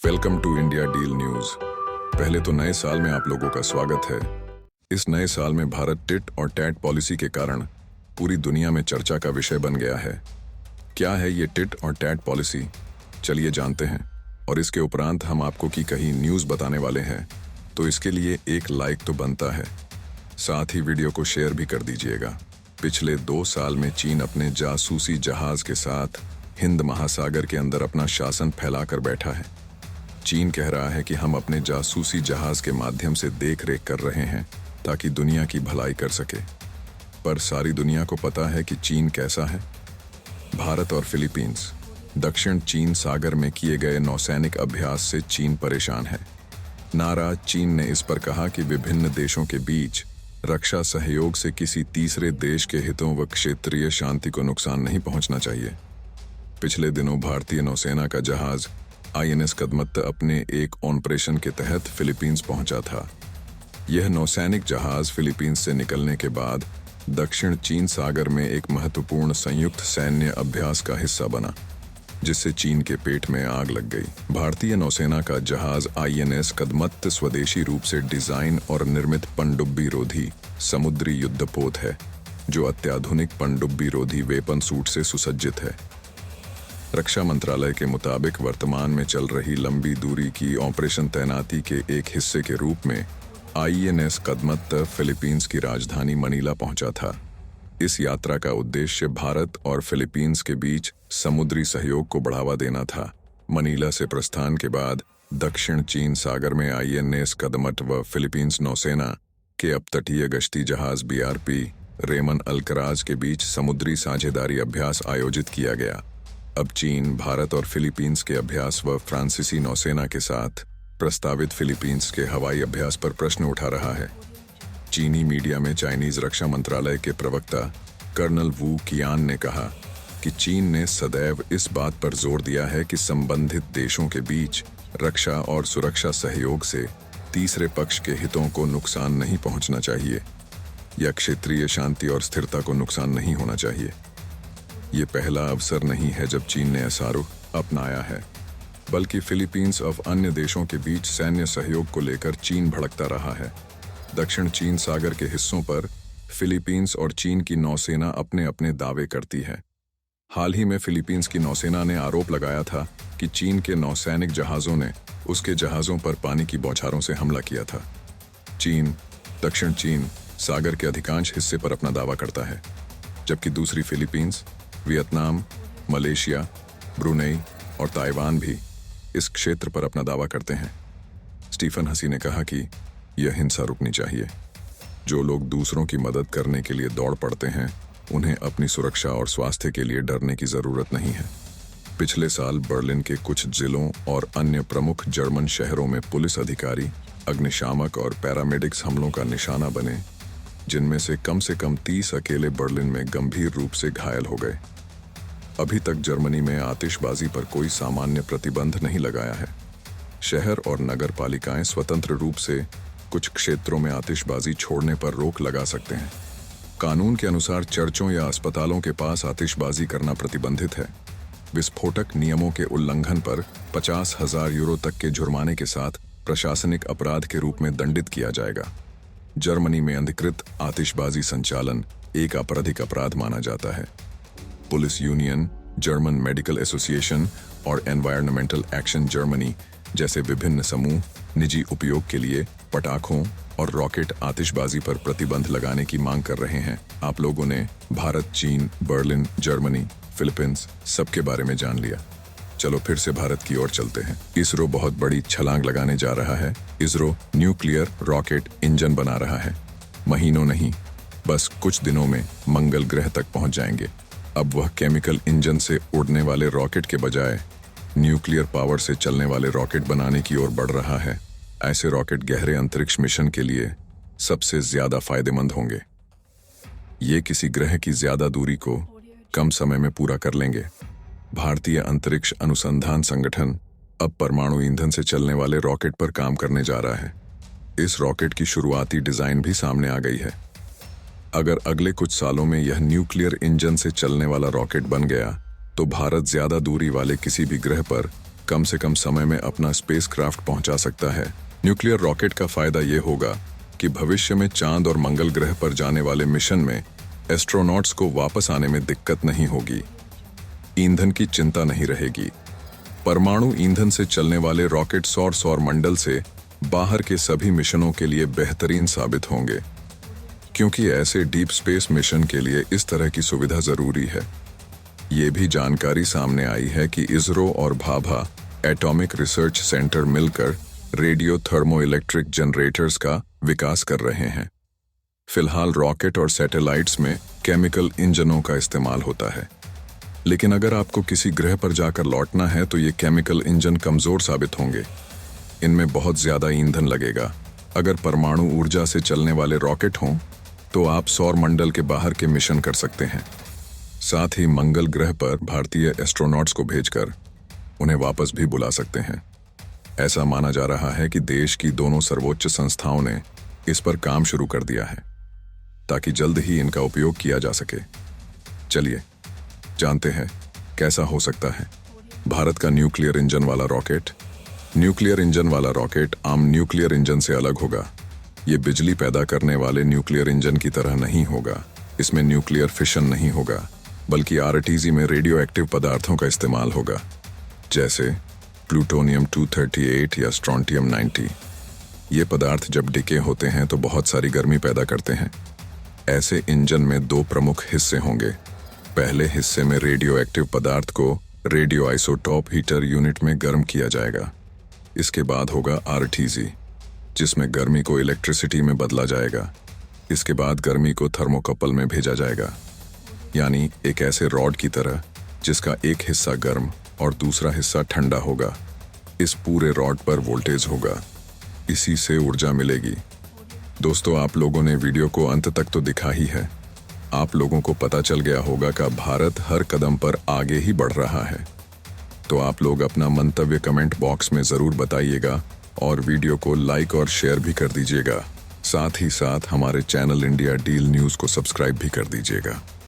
Welcome to India deal news. पहले तो नए साल में आप लोगों का स्वागत है। इस नए साल में भारत टिट और टैट पॉलिसी के कारण पूरी दुनिया में चर्चा का विषय बन गया है। क्या है ये टिट और टैट पॉलिसी, चलिए जानते हैं। और इसके उपरांत हम आपको की कही न्यूज बताने वाले हैं, तो इसके लिए एक लाइक तो बनता है, साथ ही वीडियो को शेयर भी कर दीजिएगा। पिछले 2 साल में चीन अपने जासूसी जहाज के साथ हिंद महासागर के अंदर अपना शासन फैलाकर बैठा है। चीन कह रहा है कि हम अपने जासूसी जहाज के माध्यम से देख रेख कर रहे हैं ताकि दुनिया की भलाई कर सके। पर सारी दुनिया को पता है कि चीन कैसा है। भारत और फिलीपींस दक्षिण चीन सागर में किए गए नौसैनिक अभ्यास से चीन परेशान है। नाराज चीन ने इस पर कहा कि विभिन्न देशों के बीच रक्षा सहयोग से किसी तीसरे देश के हितों व क्षेत्रीय शांति को नुकसान नहीं पहुंचना चाहिए। पिछले दिनों भारतीय नौसेना का जहाज INS कदमत अपने एक ऑपरेशन के तहत फिलीपींस पहुंचा था। यह नौसैनिक जहाज फिलीपींस से निकलने के बाद दक्षिण चीन सागर में एक महत्वपूर्ण संयुक्त सैन्य अभ्यास का हिस्सा बना, जिससे चीन के पेट में आग लग गई। भारतीय नौसेना का जहाज INS कदमत स्वदेशी रूप से डिजाइन और निर्मित पनडुब्बी रोधी समुद्री युद्धपोत है, जो अत्याधुनिक पनडुब्बी रोधी वेपन सूट से सुसज्जित है। रक्षा मंत्रालय के मुताबिक वर्तमान में चल रही लंबी दूरी की ऑपरेशन तैनाती के एक हिस्से के रूप में INS कदमत फिलीपींस की राजधानी मनीला पहुंचा था। इस यात्रा का उद्देश्य भारत और फिलीपींस के बीच समुद्री सहयोग को बढ़ावा देना था। मनीला से प्रस्थान के बाद दक्षिण चीन सागर में INS कदमत व फिलीपींस नौसेना के अपतटीय गश्ती जहाज BRP रेमन अल्कराज के बीच समुद्री साझेदारी अभ्यास आयोजित किया गया। अब चीन, भारत और फिलीपींस के अभ्यास व फ्रांसीसी नौसेना के साथ प्रस्तावित फिलीपींस के हवाई अभ्यास पर प्रश्न उठा रहा है। चीनी मीडिया में चाइनीज रक्षा मंत्रालय के प्रवक्ता कर्नल वू कियान ने कहा कि चीन ने सदैव इस बात पर जोर दिया है कि संबंधित देशों के बीच रक्षा और सुरक्षा सहयोग से तीसरे पक्ष के हितों को नुकसान नहीं पहुंचना चाहिए या क्षेत्रीय शांति और स्थिरता को नुकसान नहीं होना चाहिए। ये पहला अवसर नहीं है जब चीन ने ऐसा रुख अपनाया है, बल्कि फिलीपींस और अन्य देशों के बीच सैन्य सहयोग को लेकर चीन भड़कता रहा है। दक्षिण चीन सागर के हिस्सों पर फिलीपींस और चीन की नौसेना अपने अपने दावे करती है। हाल ही में फिलीपींस की नौसेना ने आरोप लगाया था कि चीन के नौसैनिक जहाज़ों ने उसके जहाज़ों पर पानी की बौछारों से हमला किया था। चीन दक्षिण चीन सागर के अधिकांश हिस्से पर अपना दावा करता है, जबकि दूसरी फिलीपींस, वियतनाम, मलेशिया, ब्रुनेई और ताइवान भी इस क्षेत्र पर अपना दावा करते हैं। स्टीफन हसी ने कहा कि यह हिंसा रुकनी चाहिए। जो लोग दूसरों की मदद करने के लिए दौड़ पड़ते हैं, उन्हें अपनी सुरक्षा और स्वास्थ्य के लिए डरने की जरूरत नहीं है। पिछले साल बर्लिन के कुछ जिलों और अन्य प्रमुख जर्मन शहरों में पुलिस अधिकारी, अग्निशामक और पैरामेडिक्स हमलों का निशाना बने, जिनमें से कम 30 अकेले बर्लिन में गंभीर रूप से घायल हो गए। अभी तक जर्मनी में आतिशबाजी पर कोई सामान्य प्रतिबंध नहीं लगाया है। शहर और नगर पालिकाएं स्वतंत्र रूप से कुछ क्षेत्रों में आतिशबाजी छोड़ने पर रोक लगा सकते हैं। कानून के अनुसार चर्चों या अस्पतालों के पास आतिशबाजी करना प्रतिबंधित है। विस्फोटक नियमों के उल्लंघन पर 50,000 यूरो तक के जुर्माने के साथ प्रशासनिक अपराध के रूप में दंडित किया जाएगा। जर्मनी में अधिकृत आतिशबाजी संचालन एक आपराधिक अपराध माना जाता है। Police union, German medical association और एनवायरमेंटल एक्शन जर्मनी जैसे विभिन्न समूह निजी उपयोग के लिए पटाखों और रॉकेट आतिशबाजी पर प्रतिबंध लगाने की मांग कर रहे हैं। आप लोगों ने भारत, चीन, बर्लिन, जर्मनी, फिलीपींस सबके बारे में जान लिया। चलो फिर से भारत की ओर चलते हैं। इसरो बहुत बड़ी छलांग लगाने जा रहा है। इसरो न्यूक्लियर रॉकेट इंजन बना रहा है। महीनों नहीं, बस कुछ दिनों में मंगल ग्रह तक पहुंच जाएंगे। अब वह केमिकल इंजन से उड़ने वाले रॉकेट के बजाय न्यूक्लियर पावर से चलने वाले रॉकेट बनाने की ओर बढ़ रहा है। ऐसे रॉकेट गहरे अंतरिक्ष मिशन के लिए सबसे ज्यादा फायदेमंद होंगे। ये किसी ग्रह की ज्यादा दूरी को कम समय में पूरा कर लेंगे। भारतीय अंतरिक्ष अनुसंधान संगठन अब परमाणु ईंधन से चलने वाले रॉकेट पर काम करने जा रहा है। इस रॉकेट की शुरुआती डिजाइन भी सामने आ गई है। अगर अगले कुछ सालों में यह न्यूक्लियर इंजन से चलने वाला रॉकेट बन गया, तो भारत ज्यादा दूरी वाले किसी भी ग्रह पर कम से कम समय में अपना स्पेसक्राफ्ट पहुंचा सकता है। न्यूक्लियर रॉकेट का फायदा ये होगा कि भविष्य में चांद और मंगल ग्रह पर जाने वाले मिशन में एस्ट्रोनॉट्स को वापस आने में दिक्कत नहीं होगी। ईंधन की चिंता नहीं रहेगी। परमाणु ईंधन से चलने वाले रॉकेट सौर मंडल से बाहर के सभी मिशनों के लिए बेहतरीन साबित होंगे, क्योंकि ऐसे डीप स्पेस मिशन के लिए इस तरह की सुविधा जरूरी है। ये भी जानकारी सामने आई है कि इसरो और भाभा एटॉमिक रिसर्च सेंटर मिलकर रेडियो थर्मो इलेक्ट्रिक जनरेटर्स का विकास कर रहे हैं। फिलहाल रॉकेट और सैटेलाइट्स में केमिकल इंजनों का इस्तेमाल होता है, लेकिन अगर आपको किसी ग्रह पर जाकर लौटना है तो ये केमिकल इंजन कमजोर साबित होंगे। इनमें बहुत ज्यादा ईंधन लगेगा। अगर परमाणु ऊर्जा से चलने वाले रॉकेट हों तो आप सौर मंडल के बाहर के मिशन कर सकते हैं। साथ ही मंगल ग्रह पर भारतीय एस्ट्रोनॉट्स को भेजकर उन्हें वापस भी बुला सकते हैं। ऐसा माना जा रहा है कि देश की दोनों सर्वोच्च संस्थाओं ने इस पर काम शुरू कर दिया है ताकि जल्द ही इनका उपयोग किया जा सके। चलिए जानते हैं कैसा हो सकता है भारत का न्यूक्लियर इंजन वाला रॉकेट। न्यूक्लियर इंजन वाला रॉकेट आम न्यूक्लियर इंजन से अलग होगा। ये बिजली पैदा करने वाले न्यूक्लियर इंजन की तरह नहीं होगा। इसमें न्यूक्लियर फिशन नहीं होगा, बल्कि आरटीजी में रेडियो एक्टिव पदार्थों का इस्तेमाल होगा, जैसे प्लूटोनियम 238 या स्ट्रोंटियम 90। ये पदार्थ जब डिके होते हैं तो बहुत सारी गर्मी पैदा करते हैं। ऐसे इंजन में दो प्रमुख हिस्से होंगे। पहले हिस्से में रेडियो एक्टिव पदार्थ को रेडियो आइसोटॉप हीटर यूनिट में गर्म किया जाएगा। इसके बाद होगा आरटीजी, जिसमें गर्मी को इलेक्ट्रिसिटी में बदला जाएगा। इसके बाद गर्मी को थर्मोकपल में भेजा जाएगा, यानी एक ऐसे रॉड की तरह जिसका एक हिस्सा गर्म और दूसरा हिस्सा ठंडा होगा। इस पूरे रॉड पर वोल्टेज होगा, इसी से ऊर्जा मिलेगी। दोस्तों, आप लोगों ने वीडियो को अंत तक तो दिखा ही है। आप लोगों को पता चल गया होगा कि भारत हर कदम पर आगे ही बढ़ रहा है। तो आप लोग अपना मंतव्य कमेंट बॉक्स में ज़रूर बताइएगा और वीडियो को लाइक और शेयर भी कर दीजिएगा। साथ ही साथ हमारे चैनल इंडिया डील न्यूज़ को सब्सक्राइब भी कर दीजिएगा।